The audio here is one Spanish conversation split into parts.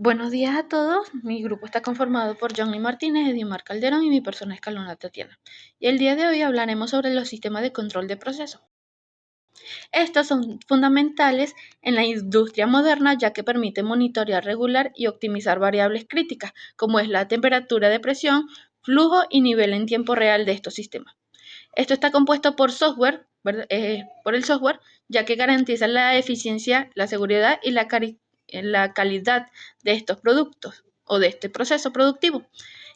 Buenos días a todos. Mi grupo está conformado por Johnny Martínez, Edimar Calderón y mi persona escalona Tatiana. Y el día de hoy hablaremos sobre los sistemas de control de procesos. Estos son fundamentales en la industria moderna ya que permiten monitorear, regular y optimizar variables críticas, como es la temperatura de presión, flujo y nivel en tiempo real de estos sistemas. Esto está compuesto por software, por el software, ya que garantiza la eficiencia, la seguridad y la calidad de estos productos o de este proceso productivo,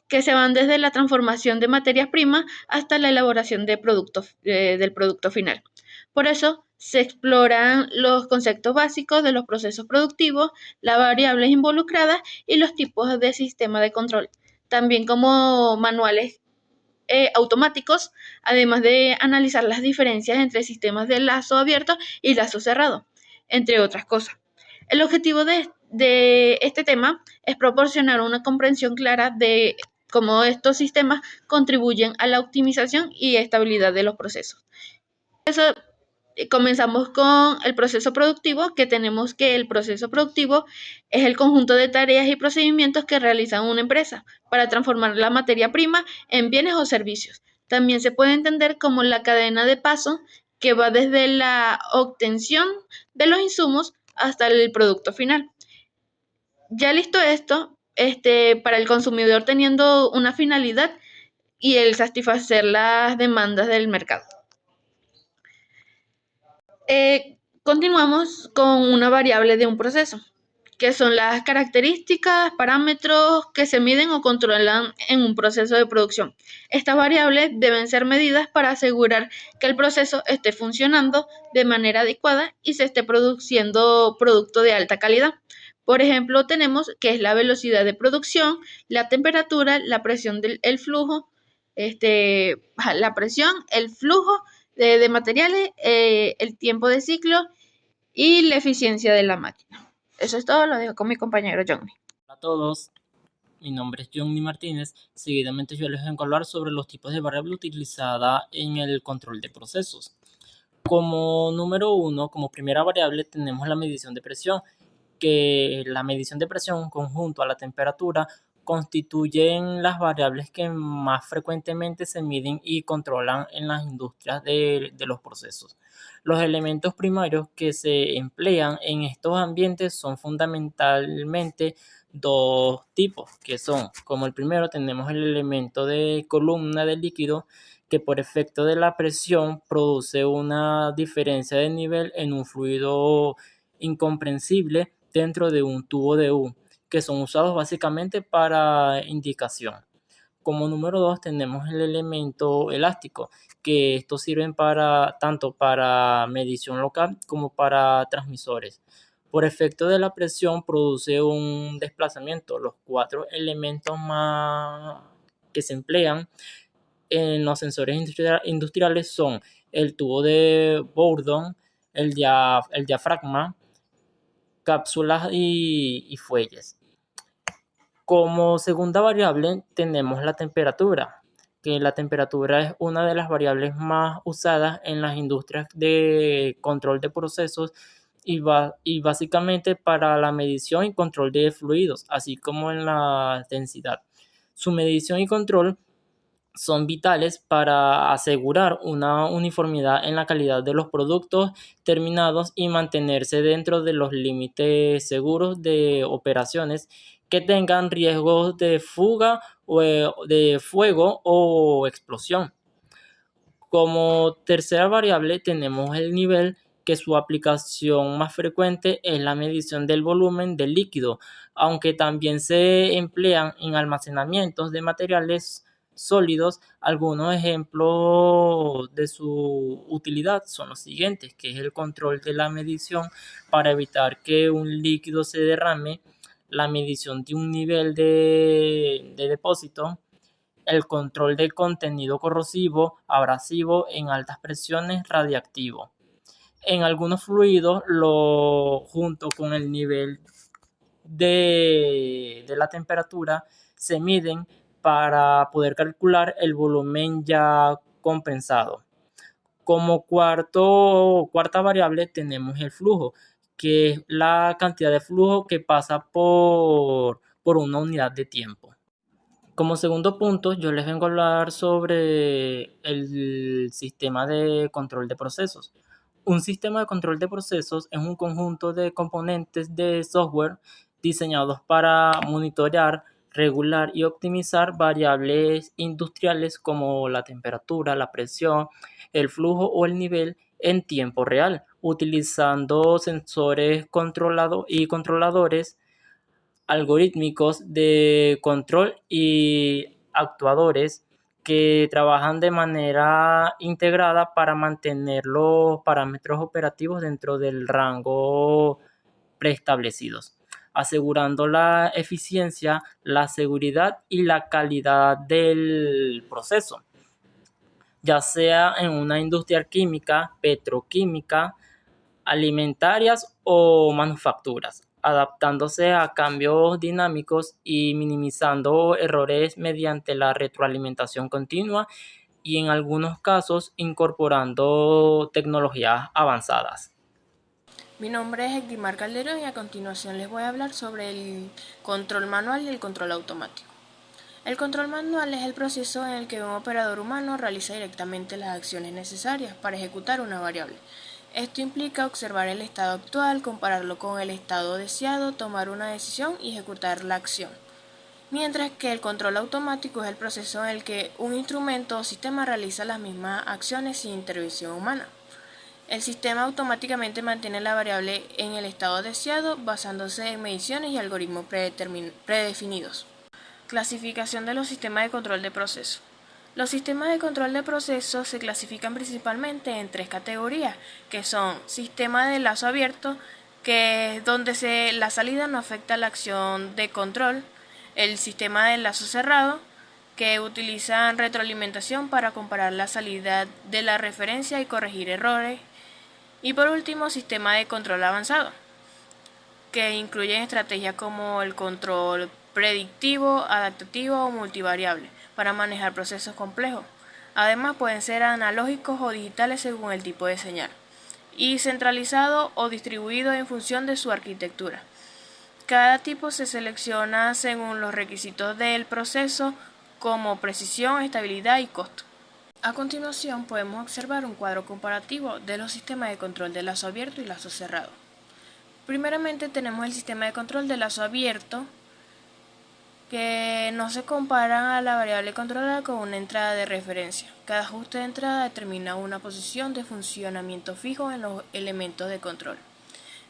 que se van desde la transformación de materias primas hasta la elaboración del producto final. Por eso se exploran los conceptos básicos de los procesos productivos, las variables involucradas y los tipos de sistema de control, también como manuales automáticos, además de analizar las diferencias entre sistemas de lazo abierto y lazo cerrado, entre otras cosas. El objetivo de este tema es proporcionar una comprensión clara de cómo estos sistemas contribuyen a la optimización y estabilidad de los procesos. Eso, comenzamos con el proceso productivo, que tenemos que el proceso productivo es el conjunto de tareas y procedimientos que realiza una empresa para transformar la materia prima en bienes o servicios. También se puede entender como la cadena de paso que va desde la obtención de los insumos hasta el producto final. Ya listo esto, para el consumidor teniendo una finalidad y el satisfacer las demandas del mercado. Continuamos con una variable de un proceso, que son las características, parámetros que se miden o controlan en un proceso de producción. Estas variables deben ser medidas para asegurar que el proceso esté funcionando de manera adecuada y se esté produciendo producto de alta calidad. Por ejemplo, tenemos que es la velocidad de producción, la temperatura, la presión del flujo, la presión, el flujo de materiales, el tiempo de ciclo y la eficiencia de la máquina. Eso es todo, lo dejo con mi compañero Johnny. Hola a todos, mi nombre es Johnny Martínez. Seguidamente yo les voy a hablar sobre los tipos de variable utilizada en el control de procesos. Como número uno, como primera variable, tenemos la medición de presión, que la medición de presión conjunto a la temperatura constituyen las variables que más frecuentemente se miden y controlan en las industrias de los procesos. Los elementos primarios que se emplean en estos ambientes son fundamentalmente dos tipos, que son, como el primero, tenemos el elemento de columna de líquido, que por efecto de la presión produce una diferencia de nivel en un fluido incomprensible dentro de un tubo de U, que son usados básicamente para indicación. Como número 2 tenemos el elemento elástico, que estos sirven tanto para medición local como para transmisores. Por efecto de la presión produce un desplazamiento. Los cuatro elementos más que se emplean en los sensores industriales son el tubo de Bourdon, el diafragma, cápsulas y fuelles. Como segunda variable tenemos la temperatura, que la temperatura es una de las variables más usadas en las industrias de control de procesos y básicamente para la medición y control de fluidos, así como en la densidad. Su medición y control son vitales para asegurar una uniformidad en la calidad de los productos terminados y mantenerse dentro de los límites seguros de operaciones que tengan riesgos de fuga o de fuego o explosión. Como tercera variable tenemos el nivel, que su aplicación más frecuente es la medición del volumen del líquido, aunque también se emplean en almacenamientos de materiales sólidos. Algunos ejemplos de su utilidad son los siguientes, que es el control de la medición para evitar que un líquido se derrame, la medición de un nivel de depósito, el control del contenido corrosivo, abrasivo en altas presiones, radiactivo. En algunos fluidos, junto con el nivel de la temperatura, se miden para poder calcular el volumen ya compensado. Como cuarta variable tenemos el flujo, que es la cantidad de flujo que pasa por una unidad de tiempo. Como segundo punto, yo les vengo a hablar sobre el sistema de control de procesos. Un sistema de control de procesos es un conjunto de componentes de software diseñados para monitorear, regular y optimizar variables industriales como la temperatura, la presión, el flujo o el nivel en tiempo real, utilizando sensores controlados y controladores algorítmicos de control y actuadores que trabajan de manera integrada para mantener los parámetros operativos dentro del rango preestablecidos, asegurando la eficiencia, la seguridad y la calidad del proceso, ya sea en una industria química, petroquímica, alimentarias o manufacturas, adaptándose a cambios dinámicos y minimizando errores mediante la retroalimentación continua y en algunos casos incorporando tecnologías avanzadas. Mi nombre es Edimar Calderón y a continuación les voy a hablar sobre el control manual y el control automático. El control manual es el proceso en el que un operador humano realiza directamente las acciones necesarias para ejecutar una variable. Esto implica observar el estado actual, compararlo con el estado deseado, tomar una decisión y ejecutar la acción. Mientras que el control automático es el proceso en el que un instrumento o sistema realiza las mismas acciones sin intervención humana. El sistema automáticamente mantiene la variable en el estado deseado basándose en mediciones y algoritmos predefinidos. Clasificación de los sistemas de control de proceso. Los sistemas de control de proceso se clasifican principalmente en tres categorías, que son sistema de lazo abierto, que es donde la salida no afecta la acción de control, el sistema de lazo cerrado, que utilizan retroalimentación para comparar la salida de la referencia y corregir errores, y por último, sistema de control avanzado, que incluyen estrategias como el control predictivo, adaptativo o multivariable para manejar procesos complejos. Además, pueden ser analógicos o digitales según el tipo de señal, y centralizado o distribuido en función de su arquitectura. Cada tipo se selecciona según los requisitos del proceso, como precisión, estabilidad y costo. A continuación podemos observar un cuadro comparativo de los sistemas de control de lazo abierto y lazo cerrado. Primeramente tenemos el sistema de control de lazo abierto, que no se compara a la variable controlada con una entrada de referencia. Cada ajuste de entrada determina una posición de funcionamiento fijo en los elementos de control.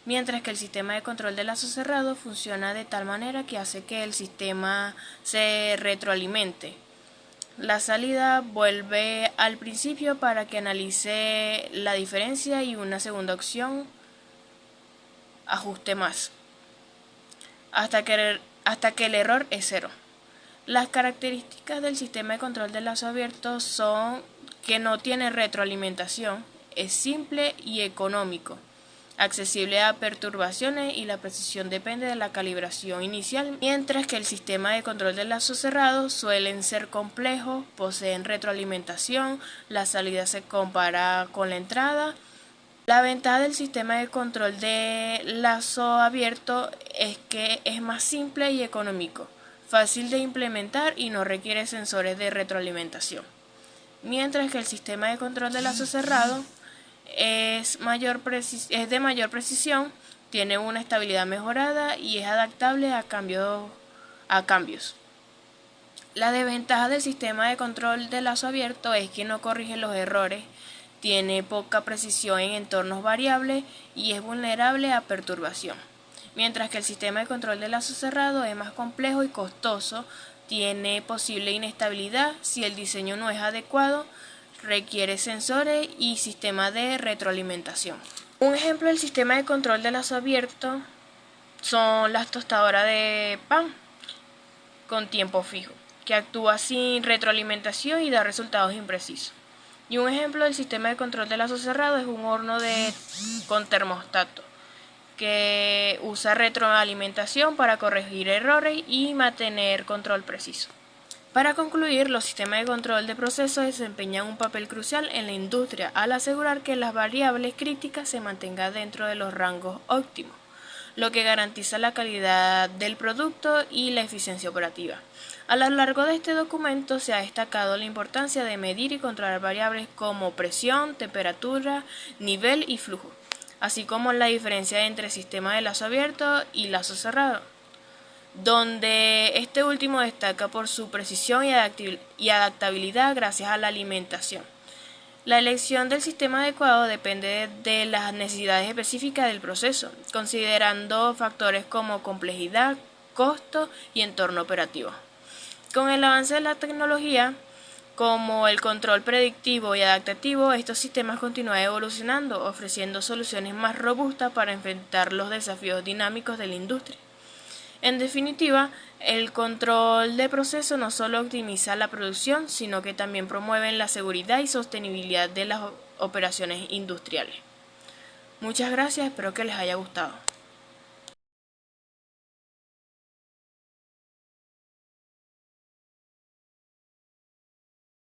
Mientras que el sistema de control de lazo cerrado funciona de tal manera que hace que el sistema se retroalimente. La salida vuelve al principio para que analice la diferencia y una segunda opción ajuste más, hasta que el error es cero. Las características del sistema de control de lazo abierto son que no tiene retroalimentación, es simple y económico, accesible a perturbaciones y la precisión depende de la calibración inicial, mientras que el sistema de control de lazo cerrado suelen ser complejos, poseen retroalimentación, la salida se compara con la entrada. La ventaja del sistema de control de lazo abierto es que es más simple y económico, fácil de implementar y no requiere sensores de retroalimentación, mientras que el sistema de control de lazo cerrado es de mayor precisión, tiene una estabilidad mejorada y es adaptable a cambios. La desventaja del sistema de control de lazo abierto es que no corrige los errores, tiene poca precisión en entornos variables y es vulnerable a perturbación. Mientras que el sistema de control de lazo cerrado es más complejo y costoso, tiene posible inestabilidad si el diseño no es adecuado, requiere sensores y sistema de retroalimentación. Un ejemplo del sistema de control de lazo abierto son las tostadoras de pan con tiempo fijo, que actúa sin retroalimentación y da resultados imprecisos. Y un ejemplo del sistema de control de lazo cerrado es un horno con termostato, que usa retroalimentación para corregir errores y mantener control preciso. Para concluir, los sistemas de control de procesos desempeñan un papel crucial en la industria al asegurar que las variables críticas se mantengan dentro de los rangos óptimos, lo que garantiza la calidad del producto y la eficiencia operativa. A lo largo de este documento se ha destacado la importancia de medir y controlar variables como presión, temperatura, nivel y flujo, así como la diferencia entre sistema de lazo abierto y lazo cerrado, donde este último destaca por su precisión y adaptabilidad gracias a la alimentación. La elección del sistema adecuado depende de las necesidades específicas del proceso, considerando factores como complejidad, costo y entorno operativo. Con el avance de la tecnología, como el control predictivo y adaptativo, estos sistemas continúan evolucionando, ofreciendo soluciones más robustas para enfrentar los desafíos dinámicos de la industria. En definitiva, el control de proceso no solo optimiza la producción, sino que también promueve la seguridad y sostenibilidad de las operaciones industriales. Muchas gracias, espero que les haya gustado.